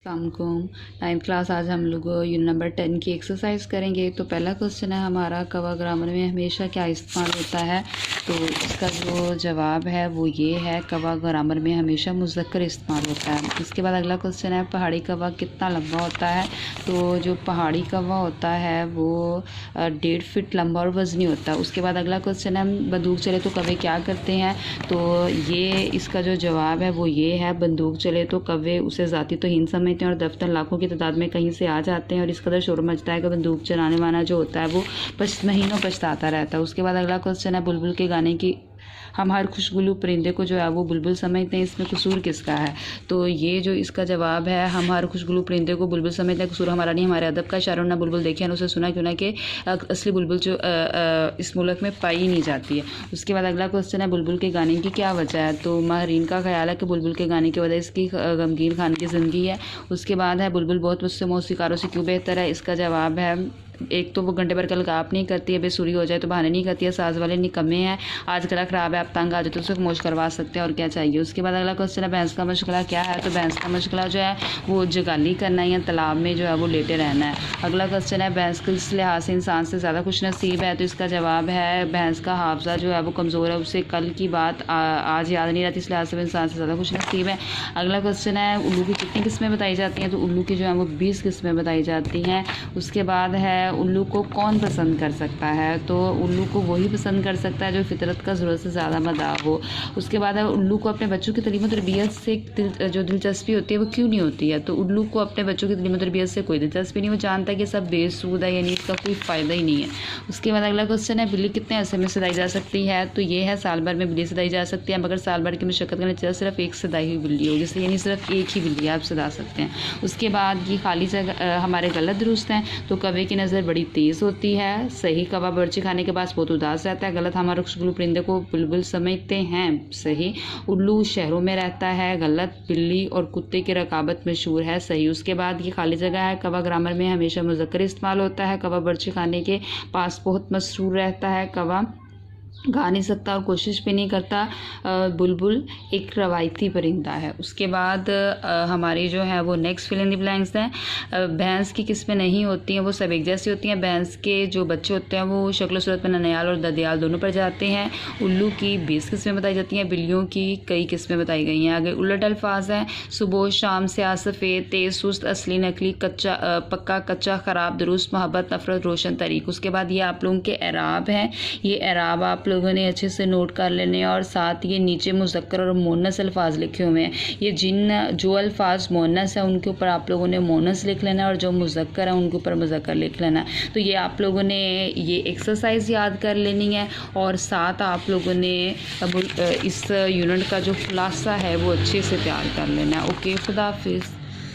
अस्सलामुअलैकुम। 9th class आज हम लोग यूनिट नंबर 10 की एक्सरसाइज करेंगे। तो पहला क्वेश्चन है हमारा, कवा ग्रामर में हमेशा क्या इस्तेमाल होता है। तो इसका जो जवाब है वो ये है, कवा ग्रामर में हमेशा मुज़क्कर इस्तेमाल होता है। इसके बाद अगला क्वेश्चन है, पहाड़ी कवा कितना लंबा होता है। तो जो पहाड़ी कवा होता है वो 1.5 फीट लंबा और वज़नी होता है। उसके बाद अगला क्वेश्चन है, बंदूक चले तो कौवे क्या करते हैं। तो ये इसका जो जवाब है वो ये है, बंदूक चले तो कौवे उसे ज़ाती तौहीन समझते हैं और दफ्तर लाखों की तादाद में कहीं से आ जाते हैं और इस कदर शोर मचता है कि बंदूक चलाने वाला जो होता है वो महीनों पछताता रहता है। उसके बाद अगला क्वेश्चन है, बुलबुल के गाने की हम हर खुशगुलू परिंदे को जो है वो बुलबुल समझते हैं, इसमें कसूर किसका है। तो ये जो इसका जवाब है, हम हर खुशगुलू परिंदे को बुलबुल समझते हैं, कसूर हमारा नहीं, हमारे अदब का। शायरों ने बुलबुल देखे हैं, उसे सुना क्यों ना कि असली बुलबुल जो इस मुल्क में पाई नहीं जाती है। उसके बाद अगला क्वेश्चन है, बुलबुल के गाने की क्या वजह है। तो माहरीन का ख्याल है कि बुलबुल के गाने की वजह इसकी गमगीन खान की ज़िंदगी है। उसके बाद है, बुलबुल बहुत मुझसे मौसीकारों से क्यों बेहतर है। इसका जवाब है, एक तो वो घंटे भर कल गाप नहीं करती है, बेसुरी हो जाए तो बहाने नहीं करती है, साज वाले निकम्मे हैं, आज गला ख़राब है, आप तंग आ जाए तो उसे खामोश करवा सकते हैं, और क्या चाहिए। उसके बाद अगला क्वेश्चन है, भैंस का मशगला क्या है। तो भैंस का मशगला जो है वो जगाली करना है या तालाब में जो है वो लेटे रहना है। अगला क्वेश्चन है, भैंस किस लिहाज से इंसान से ज़्यादा खुश नसीब है। तो इसका जवाब है, भैंस का हाफजा जो है वो कमज़ोर है, उसे कल की बात आज याद नहीं रहती, इस लिहाज से वो इंसान से ज़्यादा खुश नसीब है। अगला क्वेश्चन है, उल्लू की कितनी किस्में बताई जाती हैं। तो उल्लू की जो है वो 20 किस्में बताई जाती हैं। उसके बाद है, उल्लू को कौन पसंद कर सकता है। तो उल्लू को वही पसंद कर सकता है जो फितरत का ज़रूरत से ज़्यादा मदाह हो। उसके बाद है, उल्लू को अपने बच्चों की तलीम और तरबियत से जो दिलचस्पी होती है वो क्यों नहीं होती है। तो उल्लू को अपने बच्चों की तलीम और तरबियत से कोई दिलचस्पी नहीं, वो जानता है कि सब बेसूद है, यानी इसका कोई फ़ायदा ही नहीं है। उसके बाद अगला क्वेश्चन है, बिल्ली कितने अरसे में सदाई जा सकती है। तो ये है, साल भर में बिल्ली सदाई जा सकती है, मगर साल भर की मशक्क़त के नतीजा सिर्फ एक सदाई हुई बिल्ली होगी, जिससे यानी सिर्फ एक ही बिल्ली आप सदा सकते हैं। उसके बाद ये खाली जगह हमारे गलत दुरुस्त हैं। तो कौवे की नज़र बड़ी तेज़ होती है, सही। कौवा बर्ची खाने के बाद बहुत उदास रहता है, गलत। हमारे खुशगुलू परिंदे को बुलबुल समझते हैं, सही। उल्लू शहरों में रहता है, गलत। बिल्ली और कुत्ते की रकाबत मशहूर है, सही। उसके बाद ये खाली जगह है, कौवा ग्रामर में हमेशा मुज़क्कर इस्तेमाल होता है, कौवा बर्ची खाने के पास बहुत मसरूर रहता है, कौवा गा नहीं सकता और कोशिश भी नहीं करता। बुलबुल एक रवायती परिंदा है। उसके बाद हमारी जो है वो next fill in the blanks हैं। भैंस की किस्में नहीं होती हैं, वो सब एक जैसी होती हैं। भैंस के जो बच्चे होते हैं वो शक्ल सूरत में ननियाल और ददियाल दोनों पर जाते हैं। उल्लू की 20 किस्में बताई जाती हैं, बिल्लियों की कई किस्में बताई गई हैं। आगे उलट अल्फाज हैं, सुबह शाम, स्याह सफ़ेद, तेज़ सुस्त, असली नकली, कच्चा पक्का, कच्चा ख़राब, दुरुस्त, मोहब्बत, नफ़रत, रोशन, तरीक। उसके बाद ये आप लोगों के एराब हैं। ये एराब आप लोगों ने अच्छे से नोट कर लेने, और साथ ये नीचे मुज़क्कर और मोनस अल्फाज लिखे हुए हैं। ये जो अल्फाज मोनस है उनके ऊपर आप लोगों ने मोनस लिख लेना, और जो मुज़क्कर है उनके ऊपर मुज़क्कर लिख लेना। तो ये आप लोगों ने ये एक्सरसाइज याद कर लेनी है, और साथ आप लोगों ने इस यूनिट का जो खुलासा है वो अच्छे से तैयार कर लेना है। ओके, खुदा हाफिज़।